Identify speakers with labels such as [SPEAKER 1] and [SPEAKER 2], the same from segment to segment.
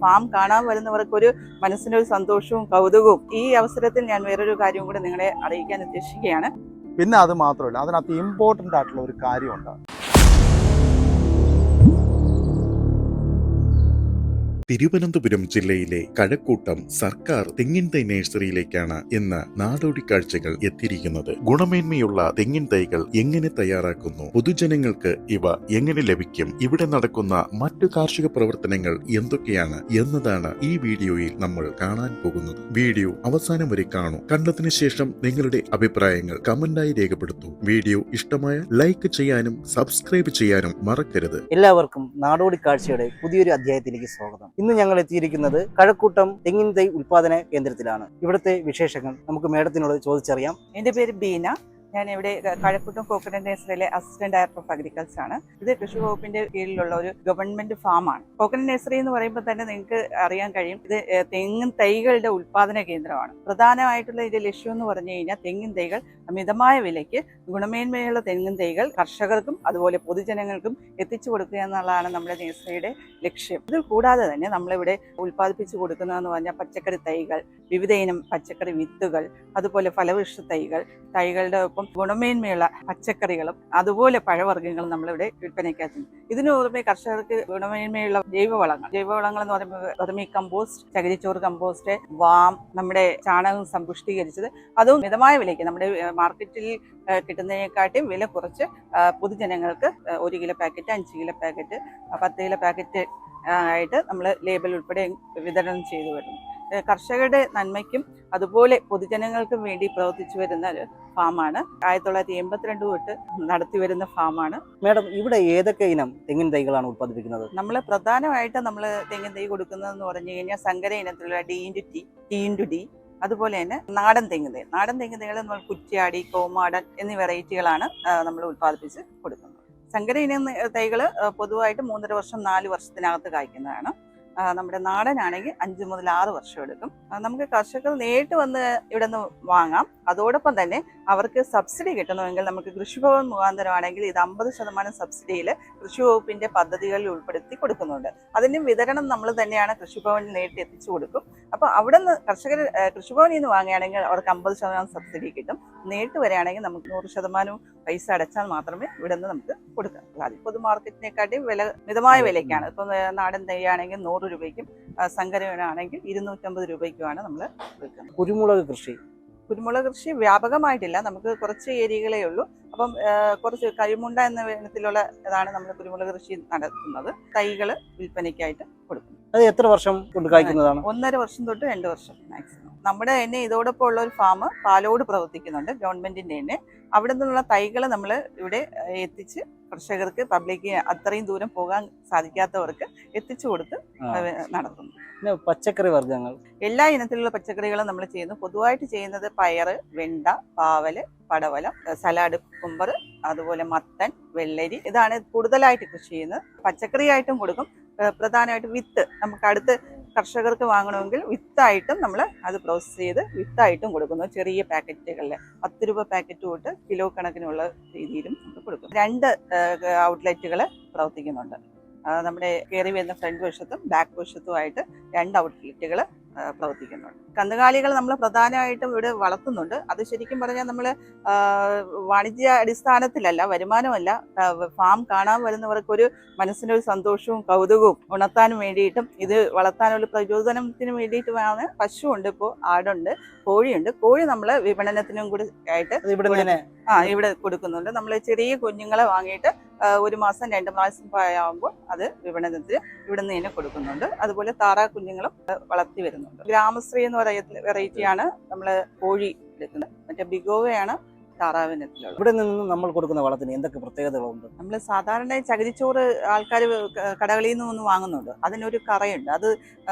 [SPEAKER 1] Farm കാണാൻ വരുന്നവർക്കൊരു മനസ്സിനൊരു സന്തോഷവും കൗതുകവും. ഈ അവസരത്തിൽ ഞാൻ വേറൊരു കാര്യം കൂടെ നിങ്ങളെ അറിയിക്കാൻ ഉദ്ദേശിക്കുകയാണ്.
[SPEAKER 2] പിന്നെ അത് മാത്രമല്ല, അതിനകത്ത് ഇമ്പോർട്ടൻ്റ് ആയിട്ടുള്ള ഒരു കാര്യമുണ്ട്.
[SPEAKER 3] തിരുവനന്തപുരം ജില്ലയിലെ കഴക്കൂട്ടം സർക്കാർ തെങ്ങിൻ തൈ നഴ്സറിയിലേക്കാണ് ഇന്ന് നാടോടി കാഴ്ചകൾ എത്തിയിരിക്കുന്നത്. ഗുണമേന്മയുള്ള തെങ്ങിൻ തൈകൾ എങ്ങനെ തയ്യാറാക്കുന്നു, പൊതുജനങ്ങൾക്ക് ഇവ എങ്ങനെ ലഭിക്കും, ഇവിടെ നടക്കുന്ന മറ്റു കാർഷിക പ്രവർത്തനങ്ങൾ എന്തൊക്കെയാണ് എന്നതാണ് ഈ വീഡിയോയിൽ നമ്മൾ കാണാൻ പോകുന്നത്. വീഡിയോ അവസാനം വരെ കാണൂ. കണ്ടതിന് ശേഷം നിങ്ങളുടെ അഭിപ്രായങ്ങൾ കമന്റായി രേഖപ്പെടുത്തൂ. വീഡിയോ ഇഷ്ടമായ ലൈക്ക് ചെയ്യാനും സബ്സ്ക്രൈബ് ചെയ്യാനും മറക്കരുത്.
[SPEAKER 4] എല്ലാവർക്കും നാടോടി കാഴ്ചയുടെ പുതിയൊരു അധ്യായത്തിലേക്ക് സ്വാഗതം. ഇന്ന് ഞങ്ങൾ എത്തിയിരിക്കുന്നത് കഴക്കൂട്ടം തെങ്ങിൻ തൈ ഉൽപാദന കേന്ദ്രത്തിലാണ്. ഇവിടുത്തെ വിശേഷങ്ങൾ നമുക്ക് മേഡത്തിനോട് ചോദിച്ചറിയാം.
[SPEAKER 1] എൻ്റെ പേര് ബീന. ഞാൻ ഇവിടെ കഴക്കൂട്ടം കോക്കനട്ട് നഴ്സറിയിലെ അസിസ്റ്റന്റ് ഡയറക്ടർ ഓഫ് അഗ്രികൾച്ചർ ആണ്. ഇത് കൃഷി വകുപ്പിന്റെ കീഴിലുള്ള ഒരു ഗവൺമെന്റ് ഫാമാണ്. കോക്കനട്ട് നഴ്സറി എന്ന് പറയുമ്പോൾ തന്നെ നിങ്ങൾക്ക് അറിയാൻ കഴിയും, ഇത് തെങ്ങിൻ തൈകളുടെ ഉൽപാദന കേന്ദ്രമാണ്. പ്രധാനമായിട്ടുള്ള ഇതിന്റെ ലക്ഷ്യം എന്ന് പറഞ്ഞു കഴിഞ്ഞാൽ തെങ്ങിൻ തൈകൾ മിതമായ വിലയ്ക്ക് ഗുണമേന്മയുള്ള തെങ്ങിൻ തൈകൾ കർഷകർക്കും അതുപോലെ പൊതുജനങ്ങൾക്കും എത്തിച്ചു കൊടുക്കുക എന്നുള്ളതാണ് നമ്മുടെ നഴ്സറിയുടെ ലക്ഷ്യം. ഇതിൽ കൂടാതെ തന്നെ നമ്മളിവിടെ ഉൽപ്പാദിപ്പിച്ചു കൊടുക്കുന്നതെന്ന് പറഞ്ഞാൽ പച്ചക്കറി തൈകൾ, വിവിധ ഇനം പച്ചക്കറി വിത്തുകൾ, അതുപോലെ ഫലവൃക്ഷ തൈകളുടെ ഒപ്പം ഗുണമേന്മയുള്ള പച്ചക്കറികളും അതുപോലെ പഴവർഗ്ഗങ്ങളും നമ്മളിവിടെ വിൽപ്പനയ്ക്കാറ്റുന്നു. ഇതിനു പുറമെ കർഷകർക്ക് ഗുണമേന്മയുള്ള ജൈവവളങ്ങൾ എന്ന് പറയുമ്പോൾ വെർമി കമ്പോസ്റ്റ്, ചകിരിച്ചോറ് കമ്പോസ്റ്റ്, വാം, നമ്മുടെ ചാണകം സമ്പുഷ്ടീകരിച്ചത്, അതും മിതമായ വിലയ്ക്ക് നമ്മുടെ മാർക്കറ്റിൽ കിട്ടുന്നതിനെക്കാട്ടും വില കുറച്ച് പൊതുജനങ്ങൾക്ക് 1 kilo packet, 5 kilo packet, 10 kilo packet ആയിട്ട് നമ്മൾ ലേബൽ ഉൾപ്പെടെ വിതരണം ചെയ്തു വരുന്നു. കർഷകരുടെ നന്മയ്ക്കും അതുപോലെ പൊതുജനങ്ങൾക്കും വേണ്ടി പ്രവർത്തിച്ചു വരുന്ന ഒരു ഫാമാണ്. 1982 തൊട്ട് നടത്തി വരുന്ന ഫാമാണ്.
[SPEAKER 4] മേഡം, ഇവിടെ ഏതൊക്കെ ഇനം തെങ്ങിൻ തൈകളാണ് ഉത്പാദിപ്പിക്കുന്നത്?
[SPEAKER 1] നമ്മൾ പ്രധാനമായിട്ട് നമ്മൾ തെങ്ങിൻ തൈ കൊടുക്കുന്നതെന്ന് പറഞ്ഞു കഴിഞ്ഞാൽ സങ്കര ഇനത്തിലുള്ള D അതുപോലെ തന്നെ നാടൻ തെങ്ങിൻ തൈകൾ നമ്മൾ കുറ്റ്യാടി, കോമാടൻ എന്നീ വെറൈറ്റികളാണ് നമ്മൾ ഉത്പാദിപ്പിച്ച് കൊടുക്കുന്നത്. സങ്കര ഇനം തൈകൾ പൊതുവായിട്ട് 3.5 വർഷം 4 വർഷത്തിനകത്ത് കായ്ക്കുന്നതാണ്. നമ്മുടെ നാടനാണെങ്കിൽ 5 മുതൽ 6 വർഷം എടുക്കും. നമുക്ക് കർഷകർ നേരിട്ട് വന്ന് ഇവിടെ നിന്ന് വാങ്ങാം. അതോടൊപ്പം തന്നെ അവർക്ക് സബ്സിഡി കിട്ടണമെങ്കിൽ നമുക്ക് കൃഷിഭവൻ മുഖാന്തരമാണെങ്കിൽ ഇത് 50% സബ്സിഡിയിൽ കൃഷി വകുപ്പിന്റെ പദ്ധതികളിൽ ഉൾപ്പെടുത്തി കൊടുക്കുന്നുണ്ട്. അതിന് വിതരണം നമ്മൾ തന്നെയാണ് കൃഷിഭവനിൽ നേരിട്ട് എത്തിച്ചു കൊടുക്കും. അപ്പോൾ അവിടെ നിന്ന് കർഷകർ കൃഷിഭവനിൽ നിന്ന് വാങ്ങുകയാണെങ്കിൽ അവർക്ക് 50% സബ്സിഡി കിട്ടും. നേരിട്ട് വരികയാണെങ്കിൽ നമുക്ക് 100% പൈസ അടച്ചാൽ മാത്രമേ ഇവിടെ നിന്ന് നമുക്ക് കൊടുക്കാൻ സാധിക്കും. പൊതു മാർക്കറ്റിനെക്കാട്ടി മിതമായ വിലയ്ക്കാണ്. ഇപ്പം നാടൻ തൈയാണെങ്കിൽ 100 രൂപയ്ക്കും സങ്കരയാണെങ്കിൽ 250 രൂപയ്ക്കുമാണ് നമ്മൾ വിൽക്കുന്നത്. കുരുമുളക് കൃഷി വ്യാപകമായിട്ടില്ല, നമുക്ക് കുറച്ച് ഏരിയകളേ ഉള്ളൂ. അപ്പം കുറച്ച് കരിമുണ്ട എന്ന ഇനത്തിലുള്ള ഇതാണ് നമ്മൾ കുരുമുളക് കൃഷി നടത്തുന്നത്. തൈകൾ വിൽപ്പനയ്ക്കായിട്ട് കൊടുക്കുന്നു.
[SPEAKER 4] അത് എത്ര വർഷം കൊണ്ട് കായ്ക്കുന്നതാണ്?
[SPEAKER 1] 1.5 വർഷം തൊട്ട് 2 വർഷം മാക്സിമം. നമ്മുടെ തന്നെ ഇതോടൊപ്പം ഉള്ള ഒരു ഫാം പാലോട് പ്രവർത്തിക്കുന്നുണ്ട്, ഗവൺമെന്റിന്റെ തന്നെ. അവിടെ നിന്നുള്ള തൈകൾ നമ്മൾ ഇവിടെ എത്തിച്ച് കർഷകർക്ക്, പബ്ലിക്ക് അത്രയും ദൂരം പോകാൻ സാധിക്കാത്തവർക്ക് എത്തിച്ചു കൊടുത്ത് നടത്തുന്നു.
[SPEAKER 4] പച്ചക്കറി വർഗ്ഗങ്ങൾ
[SPEAKER 1] എല്ലാ ഇനത്തിലുള്ള പച്ചക്കറികളും നമ്മൾ ചെയ്യുന്നു. പൊതുവായിട്ട് ചെയ്യുന്നത് പയറ്, വെണ്ട, പാവല്, പടവലം, സലാഡ്, കുമ്പർ, അതുപോലെ മത്തൻ, വെള്ളരി, ഇതാണ് കൂടുതലായിട്ട് കൃഷി ചെയ്യുന്നത്. പച്ചക്കറിയായിട്ടും കൊടുക്കും. പ്രധാനമായിട്ട് വിത്ത് നമുക്ക് അടുത്ത് കർഷകർക്ക് വാങ്ങണമെങ്കിൽ വിത്തായിട്ടും നമ്മൾ അത് പ്രോസസ് ചെയ്ത് വിത്തായിട്ടും കൊടുക്കുന്നു. ചെറിയ പാക്കറ്റുകളിൽ 10 രൂപ പാക്കറ്റ് തൊട്ട് കിലോ കണക്കിനുള്ള രീതിയിലും നമ്മൾ കൊടുക്കും. 2 ഔട്ട്ലെറ്റുകൾ പ്രവർത്തിക്കുന്നുണ്ട്. നമ്മുടെ കയറി വരുന്ന ഫ്രണ്ട് വശത്തും ബാക്ക് വശത്തുമായിട്ട് 2 ഔട്ട്ലെറ്റുകൾ പ്രവർത്തിക്കുന്നുണ്ട്. കന്നുകാലികൾ നമ്മൾ പ്രധാനമായിട്ടും ഇവിടെ വളർത്തുന്നുണ്ട്. അത് ശരിക്കും പറഞ്ഞാൽ നമ്മൾ വാണിജ്യ അടിസ്ഥാനത്തിലല്ല, വരുമാനമല്ല, ഫാം കാണാൻ വരുന്നവർക്കൊരു മനസ്സിനൊരു സന്തോഷവും കൗതുകവും ഉണർത്താനും വേണ്ടിയിട്ടും ഇത് വളർത്താനുള്ള പ്രചോദനത്തിന് വേണ്ടിയിട്ടുമാണ്. പശുവുണ്ട്, ഇപ്പോൾ ആടുണ്ട്, കോഴിയുണ്ട്. കോഴി നമ്മൾ വിപണനത്തിനും കൂടി ആയിട്ട് ഇവിടെ കൊടുക്കുന്നുണ്ട്. നമ്മൾ ചെറിയ കുഞ്ഞുങ്ങളെ വാങ്ങിയിട്ട് 1 മാസം 2 മാസം പ്രായമാകുമ്പോൾ അത് വിപണനത്തിന് ഇവിടെ നിന്ന് തന്നെ കൊടുക്കുന്നുണ്ട്. അതുപോലെ താറാ കുഞ്ഞുങ്ങളും വളർത്തി വരുന്നുണ്ട്. ഗ്രാമശ്രീ എന്ന് പറയുന്ന വെറൈറ്റിയാണ് നമ്മൾ കോഴി എടുക്കുന്നത്. മറ്റേ ബിഗോവയാണ് താറാവിനത്തിലുള്ളത്.
[SPEAKER 4] ഇവിടെ നിന്ന് നമ്മൾ കൊടുക്കുന്ന വളത്തിന് എന്തൊക്കെ പ്രത്യേകതകളുണ്ട്?
[SPEAKER 1] നമ്മൾ സാധാരണ ചകിരിച്ചോറ് ആൾക്കാർ കടകളിൽ നിന്ന് വാങ്ങുന്നുണ്ട്. അതിനൊരു കറയുണ്ട്. അത്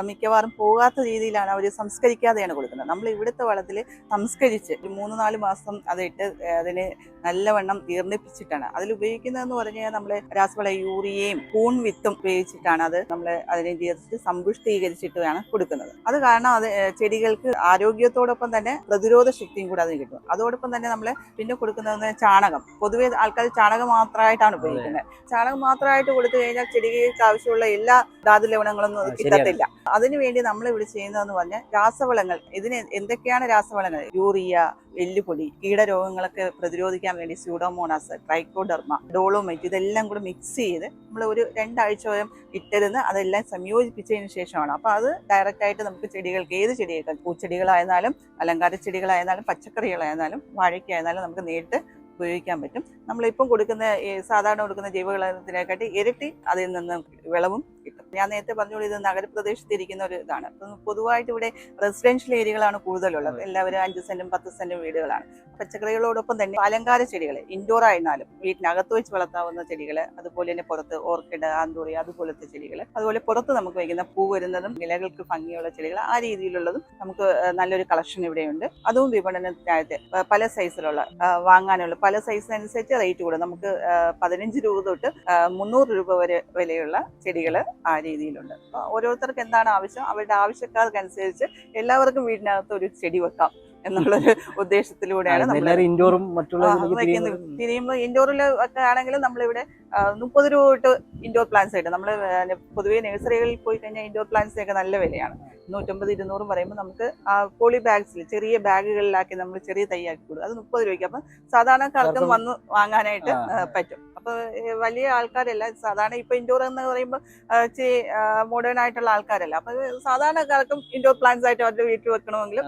[SPEAKER 1] മിക്കവാറും പോകാത്ത രീതിയിലാണ് അവർ സംസ്കരിക്കാതെയാണ് കൊടുക്കുന്നത്. നമ്മൾ ഇവിടുത്തെ വളത്തിൽ സംസ്കരിച്ച് 3-4 മാസം അതിട്ട് അതിന് നല്ലവണ്ണം ഈർണിപ്പിച്ചിട്ടാണ് അതിൽ ഉപയോഗിക്കുന്നതെന്ന് പറഞ്ഞു കഴിഞ്ഞാൽ നമ്മൾ രാസവള യൂറിയയും കൂൺ വിത്തും ഉപയോഗിച്ചിട്ടാണ് അത് നമ്മൾ അതിനെ ചേർത്ത് സമ്പുഷ്ടീകരിച്ചിട്ടാണ് കൊടുക്കുന്നത്. അത് കാരണം അത് ചെടികൾക്ക് ആരോഗ്യത്തോടൊപ്പം തന്നെ പ്രതിരോധ ശക്തിയും കൂടെ അതിന് കിട്ടും. അതോടൊപ്പം തന്നെ നമ്മൾ പിന്നെ കൊടുക്കുന്നത് ചാണകം. പൊതുവെ ആൾക്കാർ ചാണകം മാത്രമായിട്ടാണ് ഉപയോഗിക്കുന്നത്. ചാണകം മാത്രമായിട്ട് കൊടുത്തു കഴിഞ്ഞാൽ ചെടികൾക്ക് ആവശ്യമുള്ള എല്ലാ ധാതു ലവണങ്ങളൊന്നും അത് കിട്ടത്തില്ല. അതിനുവേണ്ടി നമ്മൾ ഇവിടെ ചെയ്യുന്നതെന്ന് പറഞ്ഞാൽ രാസവളങ്ങൾ. ഇതിന് എന്തൊക്കെയാണ് രാസവളങ്ങൾ? യൂറിയ, എല്ലുപൊടി, കീടരോഗങ്ങളൊക്കെ പ്രതിരോധിക്കാൻ വേണ്ടി സ്യൂഡോമോണാസ്, ട്രൈക്കോഡെർമ, ഡോളോമൈറ്റ്, ഇതെല്ലാം കൂടെ മിക്സ് ചെയ്ത് നമ്മൾ ഒരു 2 ആഴ്ചയോളം ഇട്ടിരുന്ന് അതെല്ലാം സംയോജിപ്പിച്ചതിന് ശേഷമാണ്. അപ്പോൾ അത് ഡയറക്റ്റ് ആയിട്ട് നമുക്ക് ചെടികൾക്ക്, ഏത് ചെടികൾക്കും, പൂച്ചെടികളായിരുന്നാലും അലങ്കാര ചെടികളായിരുന്നാലും പച്ചക്കറികളായിരുന്നാലും വാഴയ്ക്കായിരുന്നാലും നമുക്ക് നേരിട്ട് ഉപയോഗിക്കാൻ പറ്റും. നമ്മളിപ്പം കൊടുക്കുന്ന സാധാരണ കൊടുക്കുന്ന ജൈവവളത്തിനെക്കാട്ടി ഇരട്ടി അതിൽ നിന്ന് വിളവും കിട്ടും. ഞാൻ നേരത്തെ പറഞ്ഞോളൂ, ഇത് നഗരപ്രദേശത്ത് ഇരിക്കുന്ന ഒരു ഇതാണ്. പൊതുവായിട്ട് ഇവിടെ റെസിഡൻഷ്യൽ ഏരിയകളാണ് കൂടുതലുള്ളത്. എല്ലാവരും 5 സെന്റും 10 സെന്റും വീടുകളാണ്. പച്ചക്കറികളോടൊപ്പം തന്നെ അലങ്കാര ചെടികൾ, ഇൻഡോർ ആയിരുന്നാലും വീട്ടിനകത്ത് വെച്ച് വളർത്താവുന്ന ചെടികൾ, അതുപോലെ തന്നെ പുറത്ത് ഓർക്കിഡ്, ആന്തൂറി, അതുപോലത്തെ ചെടികൾ, അതുപോലെ പുറത്ത് നമുക്ക് വയ്ക്കുന്ന പൂ വരുന്നതും ഇലകൾക്ക് ഭംഗിയുള്ള ചെടികൾ, ആ രീതിയിലുള്ളതും നമുക്ക് നല്ലൊരു കളക്ഷൻ ഇവിടെയുണ്ട്. അതും വിപണനത്തിനായിട്ട് പല സൈസിലുള്ള വാങ്ങാനുള്ള പല സൈസിനനുസരിച്ച് റേറ്റ് കൂടും. നമുക്ക് 15 രൂപ തൊട്ട് 300 രൂപ വരെ വിലയുള്ള ചെടികൾ ആ രീതിയിലുണ്ട്. ഓരോരുത്തർക്ക് എന്താണ് ആവശ്യം, അവരുടെ ആവശ്യക്കാർക്കനുസരിച്ച് എല്ലാവർക്കും വീടിനകത്ത് ഒരു ചെടി വെക്കാം എന്നുള്ളൊരു ഉദ്ദേശത്തിലൂടെയാണ് നമ്മൾ
[SPEAKER 4] ഇൻഡോറും മറ്റുള്ള
[SPEAKER 1] തിരിയുമ്പോൾ ഇൻഡോറിൽ ഒക്കെ ആണെങ്കിലും നമ്മളിവിടെ 30 രൂപ തൊട്ട് ഇൻഡോർ പ്ലാന്റ്സ് ആയിട്ട് നമ്മൾ പൊതുവേ നഴ്സറികളിൽ പോയി കഴിഞ്ഞാൽ ഇൻഡോർ പ്ലാന്റ്സിനൊക്കെ നല്ല വിലയാണ്. 150-200 പറയുമ്പോൾ നമുക്ക് പോളി ബാഗ്സിൽ ചെറിയ ബാഗുകളിലാക്കി നമ്മൾ ചെറിയ തൈയാക്കി കൊടുക്കും. അത് 30 രൂപയ്ക്ക്. അപ്പം സാധാരണക്കാർക്കും വന്ന് വാങ്ങാനായിട്ട് പറ്റും. അപ്പോൾ വലിയ ആൾക്കാരല്ല, സാധാരണ ഇപ്പൊ ഇൻഡോർ എന്ന് പറയുമ്പോൾ മോഡേൺ ആയിട്ടുള്ള ആൾക്കാരല്ല. അപ്പൊ സാധാരണക്കാർക്കും ഇൻഡോർ പ്ലാന്റ്സ് ആയിട്ട് അവരുടെ വീട്ടിൽ വെക്കണമെങ്കിലും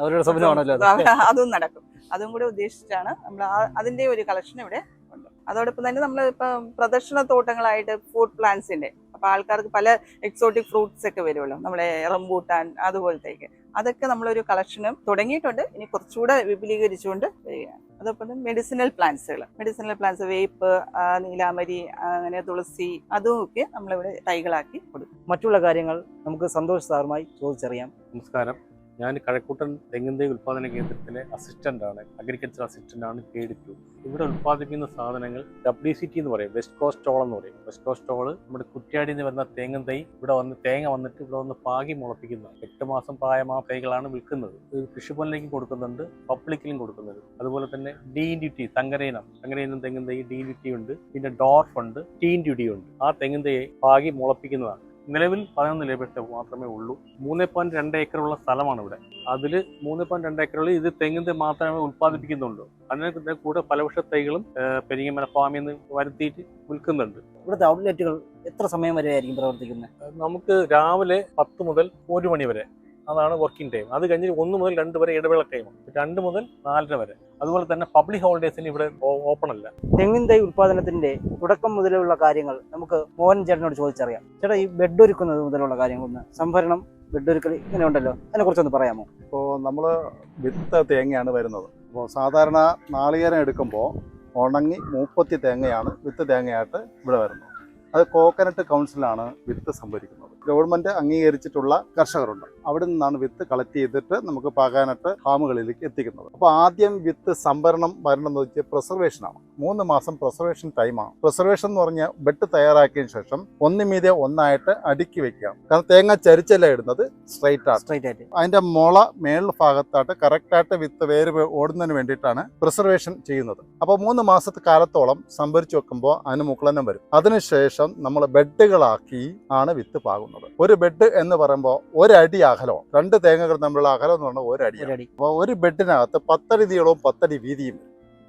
[SPEAKER 1] അതും നടക്കും. അതും കൂടെ ഉദ്ദേശിച്ചാണ് നമ്മൾ അതിന്റെ ഒരു കളക്ഷൻ ഇവിടെ ഉണ്ട്. അതോടൊപ്പം തന്നെ നമ്മൾ ഇപ്പം പ്രദർശന തോട്ടങ്ങളായിട്ട് ഫുഡ് പ്ലാന്റ്സിന്റെ, അപ്പൊ ആൾക്കാർക്ക് പല എക്സോട്ടിക് ഫ്രൂട്ട്സ് ഒക്കെ വരുമല്ലോ, നമ്മളെ റംബൂട്ടാൻ അതുപോലത്തേക്ക്, അതൊക്കെ നമ്മളൊരു കളക്ഷനും തുടങ്ങിയിട്ടുണ്ട്. ഇനി കുറച്ചുകൂടെ വിപുലീകരിച്ചുകൊണ്ട് വരികയാണ്. അതോടൊപ്പം മെഡിസിനൽ പ്ലാന്റ്സ്, വേപ്പ്, നീലാമരി, അങ്ങനെ തുളസി, അതും ഒക്കെ നമ്മളിവിടെ തൈകളാക്കി കൊടുക്കും.
[SPEAKER 4] മറ്റുള്ള കാര്യങ്ങൾ നമുക്ക് സന്തോഷ് സാറുമായി ചോദിച്ചറിയാം.
[SPEAKER 5] നമസ്കാരം. ഞാൻ കഴക്കൂട്ടൻ തെങ്ങിൻ തൈ ഉൽപ്പാദന കേന്ദ്രത്തിലെ അസിസ്റ്റൻ്റാണ്, അഗ്രികൾച്ചർ അസിസ്റ്റൻ്റാണ് ഗ്രേഡ് 2. ഇവിടെ ഉൽപ്പാദിപ്പിക്കുന്ന സാധനങ്ങൾ WCT എന്ന് പറയും, വെസ്റ്റ് കോസ്റ്റ് ടോൾ എന്ന് പറയും. വെസ്റ്റ് കോസ്റ്റ് ടോൾ നമ്മുടെ കുറ്റ്യാടിയിൽ നിന്ന് വരുന്ന തെങ്ങിൻ തൈ ഇവിടെ വന്ന് തേങ്ങ വന്നിട്ട് ഇവിടെ വന്ന് പാകി മുളപ്പിക്കുന്നതാണ്. 8 മാസം പ്രായമായ തൈകളാണ് വിൽക്കുന്നത്. ഇത് കൃഷിഭവനിലേക്കും കൊടുക്കുന്നുണ്ട്, പബ്ലിക്കിലും കൊടുക്കുന്നുണ്ട്. അതുപോലെ തന്നെ DNDT, തങ്കരയിനം തെങ്ങിൻ തൈ DNDT ഉണ്ട്. പിന്നെ ഡോർഫ് ഉണ്ട്, TNDD ഉണ്ട്. ആ തെങ്ങിൻ തൈ പാകി മുളപ്പിക്കുന്നതാണ്. നിലവിൽ 11 ലേബേഴ്സ് മാത്രമേ ഉള്ളൂ. 3.2 ഏക്കറുള്ള സ്ഥലമാണ് ഇവിടെ. അതിൽ 3.2 ഏക്കറിൽ ഇത് തെങ്ങിൻ തൈ മാത്രമേ ഉൽപ്പാദിപ്പിക്കുന്നുള്ളൂ. അതിന് കൂടെ പലവൃക്ഷ തൈകളും പെരിങ്ങമല ഫാമിൽ നിന്ന് വരുത്തിയിട്ട് വിൽക്കുന്നുണ്ട്.
[SPEAKER 4] ഇവിടുത്തെ ഔട്ട്ലെറ്റുകൾ എത്ര സമയം വരെ ആയിരിക്കും പ്രവർത്തിക്കുന്നത്?
[SPEAKER 5] നമുക്ക് രാവിലെ 10 മുതൽ 1 മണി വരെ അതാണ് വർക്കിംഗ് ടൈം. അത് കഴിഞ്ഞ് 1 മുതൽ 2 വരെ ഇടവേള ടൈമാണ്. 2 മുതൽ 4 വരെ. അതുപോലെ തന്നെ പബ്ലിക് ഹോളിഡേസിന് ഇവിടെ ഓപ്പൺ അല്ല.
[SPEAKER 4] തെങ്ങിൻ തൈ ഉൽപ്പാദനത്തിന്റെ തുടക്കം മുതലുള്ള കാര്യങ്ങൾ നമുക്ക് മോഹൻ ചേട്ടനോട് ചോദിച്ചറിയാം. ചേട്ടാ, ഈ ബെഡ് ഒരുക്കുന്നത് മുതലുള്ള കാര്യങ്ങളൊന്ന്, സംഭരണം, ബെഡ് ഒരുക്കൽ ഇങ്ങനെ ഉണ്ടല്ലോ, അതിനെ കുറിച്ചൊന്ന് പറയാമോ?
[SPEAKER 2] ഇപ്പോൾ നമ്മൾ വിത്ത് തേങ്ങയാണ് വരുന്നത്. അപ്പോൾ സാധാരണ നാളികേരം എടുക്കുമ്പോൾ ഉണങ്ങി മൂപ്പത്തി തേങ്ങയാണ് വിത്ത് തേങ്ങയായിട്ട് ഇവിടെ വരുന്നത്. അത് കോക്കനട്ട് കൗൺസിലാണ് വിത്ത് സംഭരിക്കുന്നത്. ഗവൺമെൻറ് അംഗീകരിച്ചിട്ടുള്ള കർഷകരുണ്ട്. അവിടെ നിന്നാണ് വിത്ത് കളക്ട് ചെയ്തിട്ട് നമുക്ക് പാകാനായിട്ട് ഫാമുകളിലേക്ക് എത്തിക്കുന്നത്. അപ്പോൾ ആദ്യം വിത്ത് സംഭരണം വരണമെന്ന് വെച്ചാൽ പ്രിസർവേഷനാണ്. 3 മാസം പ്രിസർവേഷൻ ടൈമാണ്. പ്രിസർവേഷൻ എന്ന് പറഞ്ഞാൽ ബെഡ് തയ്യാറാക്കിയതിന് ശേഷം ഒന്നുമീതെ ഒന്നായിട്ട് അടുക്കി വെക്കാം. കാരണം തേങ്ങ ചരിച്ചല്ല ഇടുന്നത്, സ്ട്രൈറ്റ് ആയിട്ട് അതിന്റെ മുള മേൾ ഭാഗത്തായിട്ട് കറക്റ്റായിട്ട് വിത്ത് വേര് ഓടുന്നതിന് വേണ്ടിയിട്ടാണ് പ്രിസർവേഷൻ ചെയ്യുന്നത്. അപ്പോൾ 3 മാസത്തെ കാലത്തോളം സംഭരിച്ചു വെക്കുമ്പോൾ അതിന് മുക്കളനം വരും. അതിനുശേഷം നമ്മൾ ബെഡുകളാക്കി ആണ് വിത്ത് പാകുന്നത്. ഒരു ബെഡ് എന്ന് പറയുമ്പോൾ 1 അടി അകലോ, 2 തേങ്ങകൾ തമ്മിലുള്ള അകലം എന്ന് പറഞ്ഞാൽ 1 അടി. അപ്പോൾ ഒരു ബെഡിനകത്ത് 10 അടി നീളവും 10 അടി വീതിയും.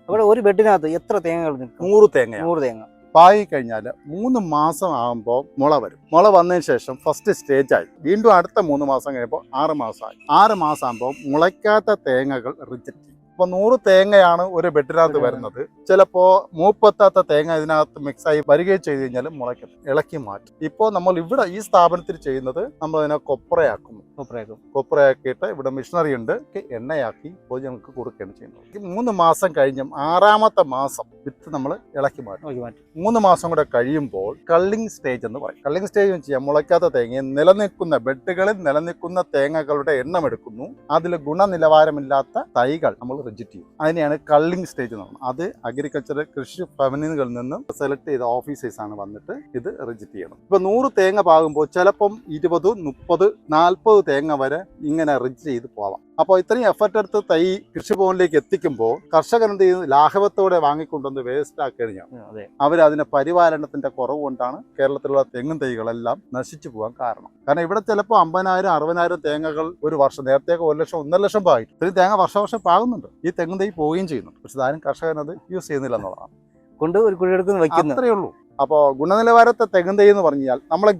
[SPEAKER 4] അവിടെ ഒരു ബെഡിനകത്ത് എത്ര തേങ്ങകൾ?
[SPEAKER 2] 100 തേങ്ങ.
[SPEAKER 4] 100 തേങ്ങ
[SPEAKER 2] പാകി കഴിഞ്ഞാൽ 3 മാസം ആകുമ്പോൾ മുള വരും. മുള വന്നതിന് ശേഷം ഫസ്റ്റ് സ്റ്റേജായി. വീണ്ടും അടുത്ത 3 മാസം കഴിയുമ്പോൾ 6 മാസമായി. 6 മാസം ആകുമ്പോൾ മുളയ്ക്കാത്ത തേങ്ങകൾ റിജക്റ്റ് ചെയ്യും. അപ്പോൾ 100 തേങ്ങയാണ് ഒരു ബെഡിനകത്ത് വരുന്നത്. ചിലപ്പോൾ മൂപ്പത്താത്ത തേങ്ങ ഇതിനകത്ത് മിക്സായി വരികയും ചെയ്ത് കഴിഞ്ഞാൽ മുളയ്ക്കും, ഇളക്കി മാറ്റും. ഇപ്പോൾ നമ്മൾ ഇവിടെ ഈ സ്ഥാപനത്തിൽ ചെയ്യുന്നത് നമ്മൾ അതിനെ കൊപ്രയാക്കുന്നു. കൊപ്രയാക്കിയിട്ട് ഇവിടെ മിഷനറി ഉണ്ട്, എണ്ണയാക്കി പോയി നമുക്ക് കൊടുക്കുകയാണ് ചെയ്യുന്നത്. 3 മാസം കഴിഞ്ഞും 6ാമത്തെ മാസം വിത്ത് നമ്മൾ ഇളക്കി മാറ്റും. 3 മാസം കൂടെ കഴിയുമ്പോൾ കള്ളിങ് സ്റ്റേജ് എന്ന് പറയും. കള്ളിങ് സ്റ്റേജ് എന്ന് വെച്ചാൽ മുളയ്ക്കാത്ത തേങ്ങ നിലനിൽക്കുന്ന ബെഡുകളിൽ നിലനിൽക്കുന്ന തേങ്ങകളുടെ എണ്ണം എടുക്കുന്നു. അതിൽ ഗുണനിലവാരമില്ലാത്ത തൈകൾ നമ്മൾ റിജക്റ്റ് ചെയ്യും. അതിനെയാണ് കള്ളിങ് സ്റ്റേജ് എന്ന് പറയുന്നത്. അത് അഗ്രികൾച്ചർ കൃഷി ഭവനുകളിൽ നിന്നും സെലക്ട് ചെയ്ത ഓഫീസേഴ്സ് ആണ് വന്നിട്ട് ഇത് റിജക്റ്റ് ചെയ്യണം. ഇപ്പൊ 100 തേങ്ങ പാകുമ്പോൾ ചിലപ്പം 20, 30, 40 തേങ്ങ വരെ ഇങ്ങനെ റിജക്റ്റ് ചെയ്ത് പോവാം. അപ്പോൾ ഇത്രയും എഫർട്ട് എടുത്ത് തൈ കൃഷിഭവനിലേക്ക് എത്തിക്കുമ്പോൾ കർഷകൻ എന്ത് ചെയ്യുന്നു, ലാഘവത്തോടെ വാങ്ങിക്കൊണ്ടുവന്ന് വേസ്റ്റ് ആക്കി കഴിഞ്ഞാൽ അവർ അതിന്റെ പരിപാലനത്തിന്റെ കുറവ് കൊണ്ടാണ് കേരളത്തിലുള്ള തെങ്ങും തൈകളെല്ലാം നശിച്ചു പോകാൻ കാരണം. കാരണം ഇവിടെ ചിലപ്പോൾ 50,000 60,000 തേങ്ങകൾ ഒരു വർഷം, നേരത്തേക്ക് 1 ലക്ഷം 1.5 ലക്ഷം പാകിട്ട് ഇത്രയും തേങ്ങ വർഷം പാകുന്നുണ്ട്. ഈ തെങ്ങും തൈ പോവുകയും ചെയ്യുന്നുണ്ട്. പക്ഷെ ആരും കർഷകൻ അത് യൂസ് ചെയ്യുന്നില്ല എന്നുള്ളതാണ്.
[SPEAKER 4] കൊണ്ട് ഒരു കുഴിയെടുത്ത് വയ്ക്കുന്നത്
[SPEAKER 2] അത്രയേ ഉള്ളൂ. അപ്പോൾ ഗുണനിലവാരത്തെ തെങ്ങും തൈ എന്ന് പറഞ്ഞാൽ നമ്മളെ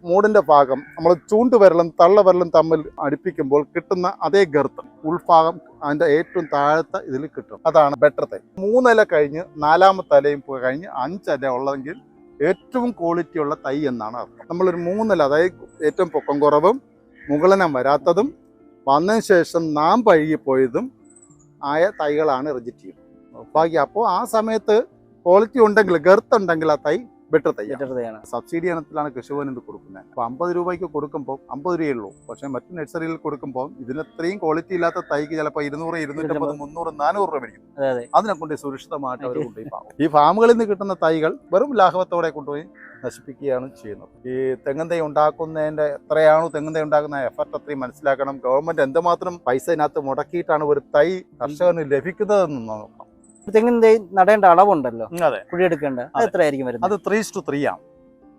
[SPEAKER 2] മൂടിന്റെ ഭാഗം നമ്മൾ ചൂണ്ടുവിരലും തള്ളവിരലും തമ്മിൽ അടുപ്പിക്കുമ്പോൾ കിട്ടുന്ന അതേ ഗർത്തം ഉൾഭാഗം അതിന്റെ ഏറ്റവും താഴത്തെ ഇതിൽ കിട്ടും. അതാണ് ബെറ്റർ തൈ. 3 ഇല കഴിഞ്ഞ് 4ാമത്തെ ഇലയും കഴിഞ്ഞ് 5 ഇല ഉള്ളതെങ്കിൽ ഏറ്റവും ക്വാളിറ്റി ഉള്ള തൈ എന്നാണ് അർത്ഥം. നമ്മളൊരു 3 ഇല, അതായത് ഏറ്റവും പൊക്കം കുറവും മുകളനം വരാത്തതും വന്നതിന് ശേഷം നാം പഴുകിപ്പോയതും ആയ തൈകളാണ് റിജക്റ്റ് ചെയ്യുന്നത്. ബാക്കി അപ്പോൾ ആ സമയത്ത് ക്വാളിറ്റി ഉണ്ടെങ്കിൽ, ഗർത്തുണ്ടെങ്കിൽ ആ തൈ ബെറ്റർ തൈയാണ്. സബ്സിഡി ഇനത്തിലാണ് കൃഷിഭവൻ ഇത് കൊടുക്കുന്നത്. അപ്പോൾ 50 രൂപയ്ക്ക് കൊടുക്കുമ്പോൾ 50 രൂപയേ ഉള്ളൂ. പക്ഷേ മറ്റു നഴ്സറിയിൽ കൊടുക്കുമ്പോൾ ഇതിനത്രയും ക്വാളിറ്റി ഇല്ലാത്ത തൈക്ക് ചിലപ്പോൾ 200, 250, 300, 400 രൂപ മേടിക്കും. അതിനെ കൊണ്ട് സുരക്ഷിതമായിട്ട് അവർ കൊണ്ടുപോയി പാകും. ഈ ഫാമുകളിൽ നിന്ന് കിട്ടുന്ന തൈകൾ വെറും ലാഘവത്തോടെ കൊണ്ടുപോയി നശിപ്പിക്കുകയാണ് ചെയ്യുന്നത്. ഈ തെങ്ങും തൈ ഉണ്ടാക്കുന്നതിന്റെ എത്രയാണോ തെങ്ങും തൈ ഉണ്ടാക്കുന്ന എഫർട്ട് അത്രയും മനസ്സിലാക്കണം. ഗവൺമെന്റ് എന്തുമാത്രം പൈസ ഇതിനകത്ത് മുടക്കിയിട്ടാണ് ഒരു തൈ കർഷകന് ലഭിക്കുന്നതെന്ന് നോക്കണം.
[SPEAKER 4] തെങ്ങിൻ തൈ നടേണ്ട അളവുണ്ടല്ലോ,
[SPEAKER 2] അതെ,
[SPEAKER 4] കുഴിയെടുക്കേണ്ട, അത് എത്രയായിരിക്കും വരുന്നത്?
[SPEAKER 2] അത് 3:3 ആണ്.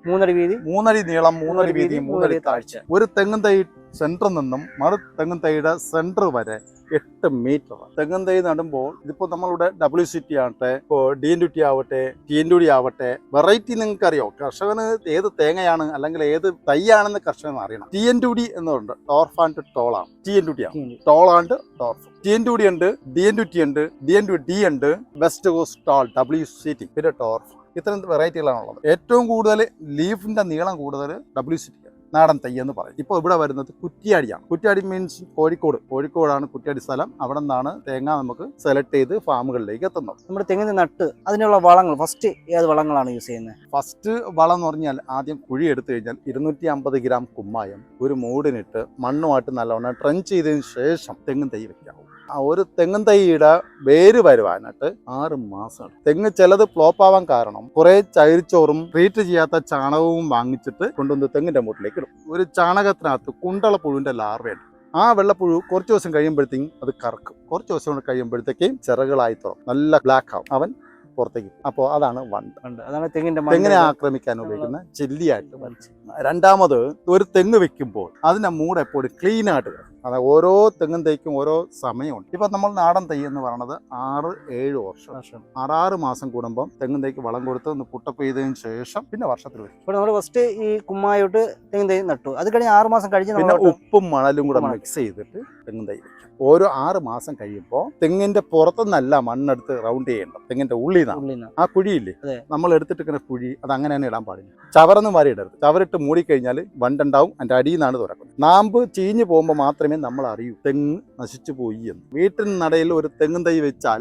[SPEAKER 4] 3 അടി വീതി,
[SPEAKER 2] 3 അടി നീളം, 3 അടി വീതി, 3 അടി താഴ്ച. ഒരു തെങ്ങും തൈ സെന്ററിൽ നിന്നും മറു തെങ്ങും തൈയുടെ സെന്റർ വരെ 8 മീറ്റർ. തെങ്ങും തൈ നടുമ്പോൾ ഇതിപ്പോ നമ്മളുടെ WCT ആവട്ടെ, ഇപ്പോൾ DNT ആവട്ടെ, TND ആവട്ടെ, വെറൈറ്റി നിങ്ങൾക്ക് അറിയോ? കർഷകന് ഏത് തേങ്ങയാണ് അല്ലെങ്കിൽ ഏത് തൈയാണെന്ന് കർഷകൻ അറിയണം. TND എന്നുണ്ട്, ടോർഫ് ആൻഡ് ടോളാണ്. TND ആണ്, ടോൾ ആൻഡ് ടോർഫ്. TND ഉണ്ട്, DNT ഉണ്ട്, DND ഉണ്ട്, വെസ്റ്റ് കോസ്റ്റ് ടോൾ, WCT, പിന്നെ ടോർഫ്. ഇത്തരം വെറൈറ്റികളാണുള്ളത്. ഏറ്റവും കൂടുതൽ ലീഫിന്റെ നീളം കൂടുതൽ WCT നാടൻ തൈ എന്ന് പറയും. ഇപ്പോൾ ഇവിടെ വരുന്നത് കുറ്റ്യാടിയാണ്. കുറ്റ്യാടി മീൻസ് കോഴിക്കോടാണ് കുറ്റ്യാടി സ്ഥലം. അവിടെ നിന്നാണ് തേങ്ങ നമുക്ക് സെലക്ട് ചെയ്ത് ഫാമുകളിലേക്ക് എത്തുന്നത്.
[SPEAKER 4] നമ്മുടെ തെങ്ങിന് നട്ട് അതിനുള്ള വളങ്ങൾ ഫസ്റ്റ് ഏത് വളങ്ങളാണ് യൂസ് ചെയ്യുന്നത്?
[SPEAKER 2] ഫസ്റ്റ് വളം എന്ന് പറഞ്ഞാൽ ആദ്യം കുഴി എടുത്തു കഴിഞ്ഞാൽ 250 ഗ്രാം കുമ്മായം ഒരു മൂടിനിട്ട് മണ്ണുമായിട്ട് നല്ലവണ്ണം ട്രെഞ്ച് ചെയ്തതിന് ശേഷം തെങ്ങും തൈ വെക്കാവും. ആ ഒരു തെങ്ങും തൈയുടെ വേര് വരുവാനായിട്ട് 6 മാസം. തെങ്ങ് ചിലത് ഫ്ലോപ്പ് ആവാൻ കാരണം കുറെ ചകിരിച്ചോറും ട്രീറ്റ് ചെയ്യാത്ത ചാണകവും വാങ്ങിച്ചിട്ട് കൊണ്ടുവന്ന് തെങ്ങിന്റെ മൂട്ടിലേക്ക് ഇടും. ഒരു ചാണകത്തിനകത്ത് കുണ്ടള പുഴുവിന്റെ ലാർവയുണ്ട്. ആ വെള്ളപ്പുഴു കുറച്ച് ദിവസം കഴിയുമ്പോഴത്തേക്കും അത് കറക്കും. കുറച്ച് ദിവസം കൊണ്ട് കഴിയുമ്പോഴത്തേക്കും ചിറകുകളായി തുറക്കും, നല്ല ബ്ലാക്ക് ആവും, അവൻ പുറത്തേക്ക്. അപ്പോൾ അതാണ് വണ്ട്.
[SPEAKER 4] അതാണ്
[SPEAKER 2] തെങ്ങിനെ ആക്രമിക്കാൻ ഉപയോഗിക്കുന്ന ചെല്ലിയായിട്ട് വലിച്ചിരുന്നത്. രണ്ടാമത് ഒരു തെങ്ങ് വെക്കുമ്പോൾ അതിന്റെ മൂട് എപ്പോഴും ക്ലീൻ ആയിട്ട് വരും. അതായത് ഓരോ തെങ്ങും തൈക്കും ഓരോ സമയമുണ്ട്. ഇപ്പൊ നമ്മൾ നാടൻ തൈ എന്ന് പറയുന്നത് 6-7 വർഷം, 6 മാസം കൂടുമ്പോൾ തെങ്ങും തൈക്ക് വളം കൊടുത്ത് ഒന്ന് പുട്ടപ്പ് ചെയ്തതിന് ശേഷം പിന്നെ വർഷത്തിൽ വരും.
[SPEAKER 4] ഇപ്പോൾ നമ്മൾ ഫസ്റ്റ് ഈ കുമ്മായോട്ട് തെങ്ങും തൈ നട്ടു, അത് കഴിഞ്ഞ് 6 മാസം കഴിഞ്ഞ്
[SPEAKER 2] പിന്നെ ഉപ്പും മണലും കൂടെ മിക്സ് ചെയ്തിട്ട് തെങ്ങും തൈ വെക്കും. ഓരോ 6 മാസം കഴിയുമ്പോൾ തെങ്ങിന്റെ പുറത്തുനിന്നല്ല മണ്ണെടുത്ത് റൗണ്ട് ചെയ്യേണ്ടത്, തെങ്ങിന്റെ ഉള്ളിൽ നിന്നാണ്. ആ കുഴിയില്ലേ, നമ്മൾ എടുത്തിട്ട് കുഴി അത് അങ്ങനെ തന്നെ ഇടാൻ പാടില്ല. ചവറന്ന് മാറി ഇടരുത്. ചവറിട്ട് മൂടിക്കഴിഞ്ഞാൽ വണ്ടുണ്ടാവും, അതിന്റെ അടിയിൽ നിന്നാണ് തുറക്കുന്നത്. നാമ്പ് ചീഞ്ഞു പോകുമ്പോൾ മാത്രമേ നമ്മൾ അറിയൂ തെങ്ങ് നശിച്ചു പോയി എന്ന്. വീട്ടിൽ നടയിൽ ഒരു തെങ്ങും തൈ വെച്ചാൽ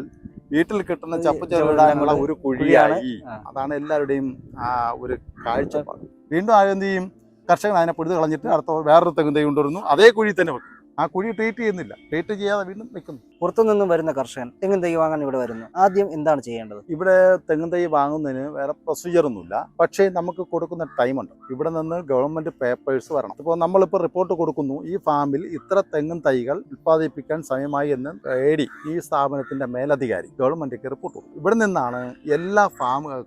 [SPEAKER 2] വീട്ടിൽ കിട്ടുന്ന ചപ്പ് ചെറുവിടാനുള്ള ഒരു കുഴിയായി. അതാണ് എല്ലാവരുടെയും ആ ഒരു കാഴ്ചപ്പാട്. വീണ്ടും എന്ത് ചെയ്യും, കർഷകൻ അതിനെ പൊടുത്ത് കളഞ്ഞിട്ട് അടുത്ത വേറൊരു തെങ്ങും തൈ കൊണ്ടുവരുന്നു, അതേ കുഴി തന്നെ വെക്കും. ആ കുഴി ട്രീറ്റ് ചെയ്യുന്നില്ല, ട്രീറ്റ് ചെയ്യാതെ വീണ്ടും വെക്കുന്നു.
[SPEAKER 4] പുറത്തുനിന്നും വരുന്ന കർഷകൻ തെങ്ങും തൈ വാങ്ങാൻ ഇവിടെ വരുന്നു, ആദ്യം എന്താണ് ചെയ്യേണ്ടത്?
[SPEAKER 2] ഇവിടെ തെങ്ങും തൈ വാങ്ങുന്നതിന് വേറെ പ്രൊസീജിയർ ഒന്നുമില്ല. പക്ഷേ നമുക്ക് കൊടുക്കുന്ന ടൈമുണ്ട്. ഇവിടെ നിന്ന് ഗവൺമെന്റ് പേപ്പേഴ്സ് വരണം. ഇപ്പോൾ നമ്മളിപ്പോൾ റിപ്പോർട്ട് കൊടുക്കുന്നു, ഈ ഫാമിൽ ഇത്ര തെങ്ങും തൈകൾ ഉൽപ്പാദിപ്പിക്കാൻ സമയമായി എന്ന് AD, ഈ സ്ഥാപനത്തിന്റെ മേലധികാരി ഗവൺമെന്റിലേക്ക് റിപ്പോർട്ട് കൊടുക്കും. ഇവിടെ നിന്നാണ് എല്ലാ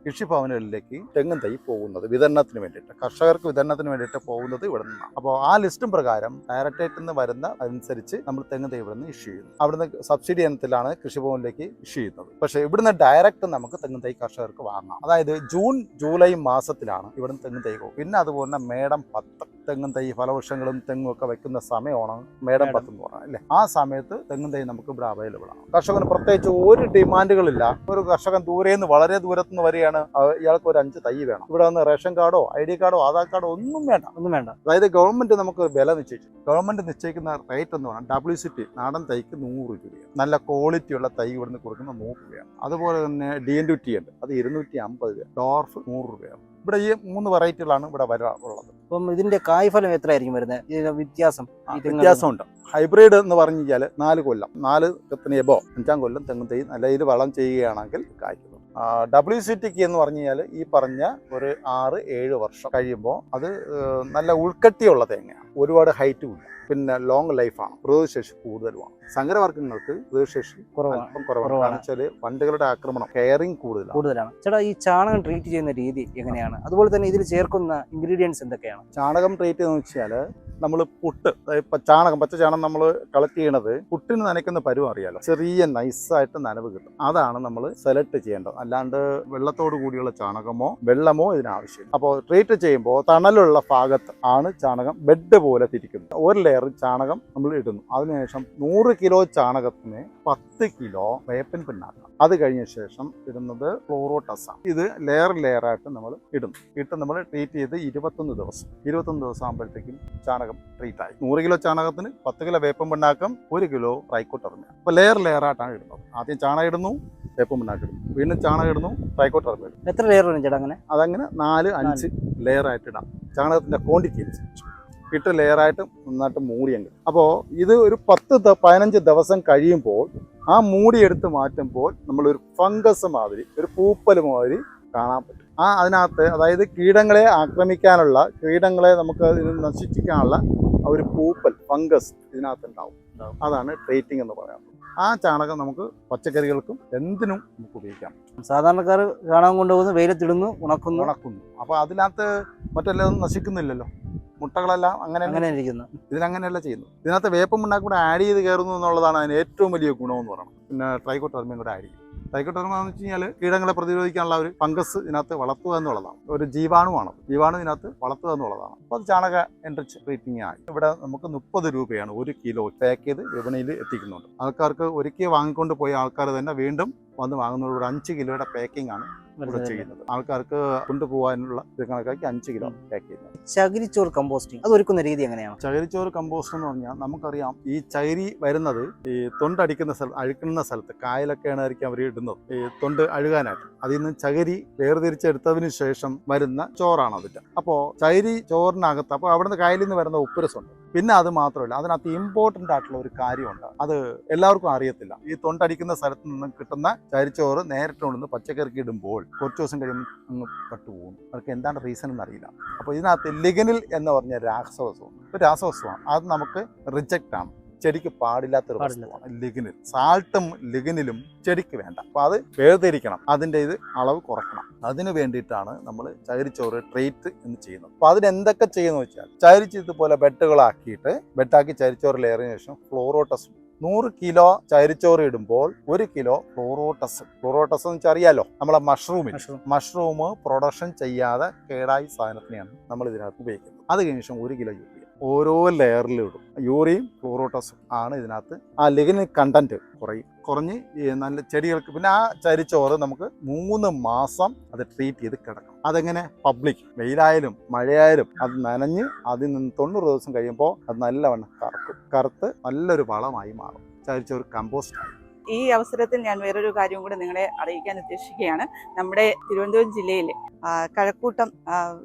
[SPEAKER 2] കൃഷിഭവനുകളിലേക്ക് തെങ്ങും തൈ പോകുന്നത് വിതരണത്തിന് വേണ്ടിയിട്ട്, കർഷകർക്ക് വിതരണത്തിന് വേണ്ടിയിട്ട് പോകുന്നത് ഇവിടെ നിന്നാണ്. അപ്പോൾ ആ ലിസ്റ്റും പ്രകാരം ഡയറക്ടറേറ്റിൽ നിന്ന് വരുന്ന അതനുസരിച്ച് നമ്മൾ തെങ്ങും തൈ ഇവിടെ നിന്ന് ഇഷ്യൂ ചെയ്യുന്നു. അവിടുന്ന് സബ്സിഡി ഇനത്തിലാണ് കൃഷിഭവനിലേക്ക് ഇഷ്യൂ ചെയ്യുന്നത്. പക്ഷേ ഇവിടുന്ന് ഡയറക്റ്റ് നമുക്ക് തെങ്ങും തൈ കർഷകർക്ക് വാങ്ങാം. അതായത് ജൂൺ ജൂലൈ മാസത്തിലാണ് ഇവിടുന്ന് തെങ്ങും തൈ പോകും. പിന്നെ അതുപോലെ മേടം 10 തെങ്ങും തൈ ഫലവൃക്ഷങ്ങളും തെങ്ങും ഒക്കെ വെക്കുന്ന സമയമാണ് മേടം 10 എന്ന് പറഞ്ഞാൽ അല്ലേ. ആ സമയത്ത് തെങ്ങും തൈ നമുക്ക് ഇവിടെ അവൈലബിൾ ആണ്. കർഷകന് പ്രത്യേകിച്ച് ഒരു ഡിമാൻഡുകളില്ല. ഒരു കർഷകൻ ദൂരേന്ന് വളരെ ദൂരത്തുനിന്ന് വരികയാണ്, ഇയാൾക്ക് ഒരു 5 തൈ വേണം. ഇവിടെ വന്ന് റേഷൻ കാർഡോ ID കാർഡോ ആധാർ കാർഡോ ഒന്നും വേണ്ട. അതായത് ഗവൺമെന്റ് നമുക്ക് വില നിശ്ചയിച്ചു. ഗവൺമെന്റ് നിശ്ചയിക്കുന്ന റേറ്റ് എന്ന് പറഞ്ഞാൽ WCT നാടൻ തൈക്ക് 100 രൂപയാണ്. നല്ല ക്വാളിറ്റിയുള്ള തൈ ഇവിടുന്ന് കൊടുക്കുന്ന 100 രൂപയാണ്. അതുപോലെ തന്നെ DNT ഉണ്ട്, അത് 250 രൂപ. ടോർഫ് 100 രൂപയാണ്. ഇവിടെ ഈ 3 വെറൈറ്റികളാണ് ഇവിടെ വരാറുള്ളത്.
[SPEAKER 4] അപ്പം ഇതിന്റെ കായ്ഫലം എത്രയായിരിക്കും വരുന്നത്?
[SPEAKER 2] വ്യത്യാസമുണ്ട്. ഹൈബ്രിഡ് എന്ന് പറഞ്ഞു കഴിഞ്ഞാൽ 4 കൊല്ലം, 4 എബോ 5-ാം കൊല്ലം തെങ്ങും തൈ നല്ല രീതിയിൽ വളം ചെയ്യുകയാണെങ്കിൽ കായ്ക്കുന്നു. WCTക്ക് എന്ന് പറഞ്ഞു കഴിഞ്ഞാൽ ഈ പറഞ്ഞ ഒരു 6-7 വർഷം കഴിയുമ്പോൾ അത് നല്ല ഉൾക്കട്ടിയുള്ള തേങ്ങയാണ്. ഒരുപാട് ഹൈറ്റും ഇല്ല, പിന്നെ ലോങ് ലൈഫാണ്, പ്രതിരോധശേഷി കൂടുതലുമാണ്. സങ്കരവർഗ്ഗങ്ങൾക്ക് പ്രതിരോധശേഷി
[SPEAKER 4] കുറവാണ്.
[SPEAKER 2] അല്പം കുറവാണ്. കാരണം വെച്ചാൽ വണ്ടുകളുടെ ആക്രമണം കെയറിങ് കൂടുതലാണ്.
[SPEAKER 4] ചേട്ടാ, ഈ ചാണകം ട്രീറ്റ് ചെയ്യുന്ന രീതി എങ്ങനെയാണ്? അതുപോലെ തന്നെ ഇതിൽ ചേർക്കുന്ന ഇൻഗ്രീഡിയൻസ് എന്തൊക്കെയാണ്?
[SPEAKER 2] ചാണകം ട്രീറ്റ് എന്ന് വെച്ചാൽ നമ്മൾ പുട്ട്, ചാണകം, പച്ച ചാണകം നമ്മൾ കളക്ട് ചെയ്യണത് പുട്ടിന് നനയ്ക്കുന്ന പരുവം അറിയാലോ, ചെറിയ നൈസായിട്ട് നനവ് കിട്ടും. അതാണ് നമ്മൾ സെലക്ട് ചെയ്യേണ്ടത്. അല്ലാണ്ട് വെള്ളത്തോട് കൂടിയുള്ള ചാണകമോ വെള്ളമോ ഇതിനാവശ്യമില്ല. അപ്പോൾ ട്രീറ്റ് ചെയ്യുമ്പോൾ തണലുള്ള ഭാഗത്ത് ആണ് ചാണകം ബെഡ് പോലെ തിരിക്കുന്നത്. ഒരു ലെയർ ചാണകം നമ്മൾ ഇടുന്നു. അതിനുശേഷം 100 കിലോ ചാണകത്തിന് 10 കിലോ വേപ്പിൻ പിണ്ണാക്കാം. അത് കഴിഞ്ഞ ശേഷം ഇടുന്നത് ഫ്ലോറോട്ടസാണ്. ഇത് ലെയർ ആയിട്ട് നമ്മൾ ഇടുന്നു. ഇട്ട് നമ്മൾ ട്രീറ്റ് ചെയ്ത് 21 ദിവസം ആകുമ്പോഴത്തേക്കും ചാണകം ട്രീറ്റ് ആയി. 100 കിലോ ചാണകത്തിന് 10 കിലോ വേപ്പൻ പിണ്ണാക്കം, 1 കിലോ ട്രൈക്കോട്ടർമ. അപ്പോൾ ലെയർ ആയിട്ടാണ് ഇടുന്നത്. ആദ്യം ചാണകം ഇടുന്നു, വേപ്പൻ പിണ്ണാക്കം ഇടുന്നു, വീണ്ടും ചാണകം ഇടുന്നു, ട്രൈക്കോട്ടർമ ഇടുന്നു.
[SPEAKER 4] എത്ര ലെയർ വരും ചേട്ടാ അങ്ങനെ?
[SPEAKER 2] അതങ്ങനെ 4-5 ലെയർ ആയിട്ട് ഇടാം, ചാണകത്തിന്റെ ക്വാണ്ടിറ്റി അനുസരിച്ച്. ഇട്ട് ലെയറായിട്ട് നന്നായിട്ട് മൂടിയെങ്കിൽ. അപ്പോൾ ഇത് ഒരു 10-15 ദിവസം കഴിയുമ്പോൾ ആ മൂടി എടുത്ത് മാറ്റുമ്പോൾ നമ്മളൊരു ഫംഗസ് മാതിരി, ഒരു പൂപ്പൽ മാതിരി കാണാൻ പറ്റും. അതിനകത്ത് അതായത് കീടങ്ങളെ ആക്രമിക്കാനുള്ള, കീടങ്ങളെ നമുക്ക് ഇതിന് നശിപ്പിക്കാനുള്ള ഒരു പൂപ്പൽ, ഫംഗസ് ഇതിനകത്ത് ഉണ്ടാവും. അതാണ് ട്രീറ്റിംഗ് എന്ന് പറയുന്നത്. ആ ചാണകം നമുക്ക് പച്ചക്കറികൾക്കും എന്തിനും നമുക്ക് ഉപയോഗിക്കാം.
[SPEAKER 4] സാധാരണക്കാർ ചാണകം കൊണ്ടുപോകുന്നു, വെയിലത്തിടുന്നു, ഉണക്കുന്നു.
[SPEAKER 2] അപ്പോൾ അതിനകത്ത് മറ്റെല്ലാം നശിക്കുന്നില്ലല്ലോ, മുട്ടകളെല്ലാം അങ്ങനെ
[SPEAKER 4] ഇരിക്കുന്നു.
[SPEAKER 2] ഇതിനങ്ങനെയല്ല ചെയ്യുന്നു. ഇതിനകത്ത് വേപ്പൻ പിണ്ണാക്ക് കൂടെ ആഡ് ചെയ്ത് കയറുന്നു എന്നുള്ളതാണ് അതിന് ഏറ്റവും വലിയ ഗുണമെന്ന് പറയുന്നത്. പിന്നെ ട്രൈക്കോട്ടർമയും കൂടെ ആഡ് ചെയ്യും. ട്രൈക്കോട്ടർമ എന്ന് വെച്ച് കഴിഞ്ഞാൽ കീടങ്ങളെ പ്രതിരോധിക്കാനുള്ള ഒരു ഫംഗസ് ഇതിനകത്ത് വളർത്തുക എന്നുള്ളതാണ്. ഒരു ജീവാണു ഇതിനകത്ത് വളർത്തുക എന്നുള്ളതാണ്. അപ്പോൾ അത് ചാണക എൻട്രിച്ച് ട്രീറ്റിംഗ് ആയി. ഇവിടെ നമുക്ക് 30 രൂപയാണ് 1 കിലോ പാക്ക് ചെയ്ത് വിപണിയിൽ എത്തിക്കുന്നുണ്ട്. ആൾക്കാർക്ക് ഒരിക്കൽ വാങ്ങിക്കൊണ്ട് പോയ ആൾക്കാർ തന്നെ വീണ്ടും വന്ന് വാങ്ങുന്നത്. ഒരു 5 കിലോയുടെ പാക്കിംഗ് ആണ് ഇവിടെ ചെയ്യുന്നത്. ആൾക്കാർക്ക് കൊണ്ടുപോകാനുള്ള ഇത് കണക്കാക്കി 5 കിലോ പാക്ക് ചെയ്യുന്നത്.
[SPEAKER 4] ചകിരിച്ചോറ് കമ്പോസ്റ്റിംഗ് അത് ഒരുക്കുന്ന രീതി എങ്ങനെയാണ്?
[SPEAKER 2] ചകിരിച്ചോറ് കമ്പോസ്റ്റ് എന്ന് പറഞ്ഞാൽ നമുക്കറിയാം, ഈ ചകിരി വരുന്നത് ഈ തൊണ്ടടിക്കുന്ന അഴുക്കുന്ന സ്ഥലത്ത്, കായലൊക്കെയാണ് ആയിരിക്കും അവർ ഇടുന്നത് ഈ തൊണ്ട് അഴുകാനായിട്ട്. അതിൽ നിന്ന് ചകിരി വേർതിരിച്ചെടുത്തതിന് ശേഷം വരുന്ന ചോറാണ് അതിൻ്റെ. അപ്പോൾ ചകിരി ചോറിനകത്ത്, അപ്പോൾ അവിടുന്ന് കായലിൽ നിന്ന് വരുന്ന ഉപ്പുരസമുണ്ട്. പിന്നെ അത് മാത്രമല്ല, അതിനകത്ത് ഇമ്പോർട്ടൻ്റ് ആയിട്ടുള്ള ഒരു കാര്യമുണ്ട്. അത് എല്ലാവർക്കും അറിയത്തില്ല. ഈ തൊണ്ടടിക്കുന്ന സ്ഥലത്ത് നിന്ന് കിട്ടുന്ന ചകിരിച്ചോറ് നേരിട്ട് കൊണ്ടുവന്ന് പച്ചക്കറിക്ക് ഇടുമ്പോൾ കുറച്ച് ദിവസം കഴിയുമ്പോൾ അങ്ങ് പട്ടുപോകുന്നു. അവർക്ക് എന്താണ് റീസൺ എന്നറിയില്ല. അപ്പോൾ ഇതിനകത്ത് ലിഗനിൽ എന്ന് പറഞ്ഞ രാസവസ്തുവാണ്. ഒരു രാസവസ്തുവാണ്. അത് നമുക്ക് റിജക്റ്റ് ആണ്. ചെടിക്ക് പാടില്ലാത്തൊരു വസ്തുവാണ് ലിഗനിൽ. സാൾട്ടും ലിഗനിലും ചെടിക്ക് വേണ്ട. അപ്പോൾ അത് വേർതിരിക്കണം, അതിൻ്റെ ഇത് അളവ് കുറയ്ക്കണം. അതിന് വേണ്ടിയിട്ടാണ് നമ്മൾ ചകിരിച്ചോറ് ട്രീറ്റ് എന്ന് ചെയ്യുന്നത്. അപ്പോൾ അതിനെന്തൊക്കെ ചെയ്യുന്നത് വെച്ചാൽ, ചകിരിച്ച് ഇതുപോലെ ബെഡാക്കി ചകിരിച്ചോറ് ലെയറിന് ശേഷം ഫ്ലോറോട്ടസ് 100 കിലോ ചകിരിച്ചോറ് ഇടുമ്പോൾ 1 കിലോ ഫ്ലോറോട്ടസ് എന്ന് വെച്ചാൽ അറിയാലോ, നമ്മളെ മഷ്റൂം പ്രൊഡക്ഷൻ ചെയ്യാതെ കേടായി സാധനത്തിനെയാണ് നമ്മൾ ഇതിനകത്ത് ഉപയോഗിക്കുന്നത്. അത് കഴിഞ്ഞ ശേഷം 1 കിലോ യൂറിയ ഓരോ ലെയറിലും ഇടും. യൂറിയയും ഫ്ലോറോട്ടസും ആണ് ഇതിനകത്ത്. ആ ലിഗ്നിൻ കണ്ടന്റ് കുറഞ്ഞ് നല്ല ചെടികൾക്ക്. പിന്നെ ആ ചകിരിച്ചോറ് നമുക്ക് 3 മാസം അത് ട്രീറ്റ് ചെയ്ത് കിടക്കും. അതെങ്ങനെ? പബ്ലിക് വെയിലായാലും മഴയായാലും അത് നനഞ്ഞ് അതിൽ നിന്ന് 90 ദിവസം കഴിയുമ്പോൾ അത് നല്ലവണ്ണം കറുത്ത് നല്ലൊരു വളമായി മാറും. ചകിരിച്ചോറ് കമ്പോസ്റ്റ് ആയി.
[SPEAKER 1] ഈ അവസരത്തിൽ ഞാൻ വേറൊരു കാര്യം കൂടി നിങ്ങളെ അറിയിക്കാൻ ഉദ്ദേശിക്കുകയാണ്. നമ്മുടെ തിരുവനന്തപുരം ജില്ലയിൽ കഴക്കൂട്ടം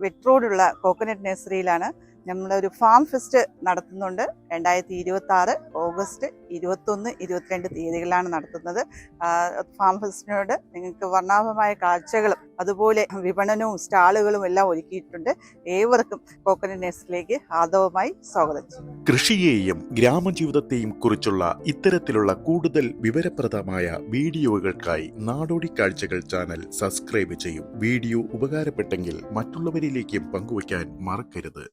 [SPEAKER 1] വെറ്റ് റോഡുള്ള കോക്കനട്ട് നഴ്സറിയിലാണ് നമ്മളൊരു ഫാം ഫെസ്റ്റ് നടത്തുന്നുണ്ട്. 2026 ഓഗസ്റ്റ് 21, 22 തീയതികളിലാണ് നടത്തുന്നത്. ഫാം ഫെസ്റ്റിനോട് നിങ്ങൾക്ക് വർണ്ണാഭമായ കാഴ്ചകളും അതുപോലെ വിപണനവും സ്റ്റാളുകളും എല്ലാം ഒരുക്കിയിട്ടുണ്ട്. ഏവർക്കും കോക്കനട്ട് നഴ്സറിയിലേക്ക് ആദരവുമായി സ്വാഗതം ചെയ്യും.
[SPEAKER 3] കൃഷിയെയും ഗ്രാമജീവിതത്തെയും കുറിച്ചുള്ള ഇത്തരത്തിലുള്ള കൂടുതൽ വിവരപ്രദമായ വീഡിയോകൾക്കായി നാടോടി കാഴ്ചകൾ ചാനൽ സബ്സ്ക്രൈബ് ചെയ്യും. വീഡിയോ ഉപകാരപ്പെട്ടെങ്കിൽ മറ്റുള്ളവരിലേക്കും പങ്കുവയ്ക്കാൻ മറക്കരുത്.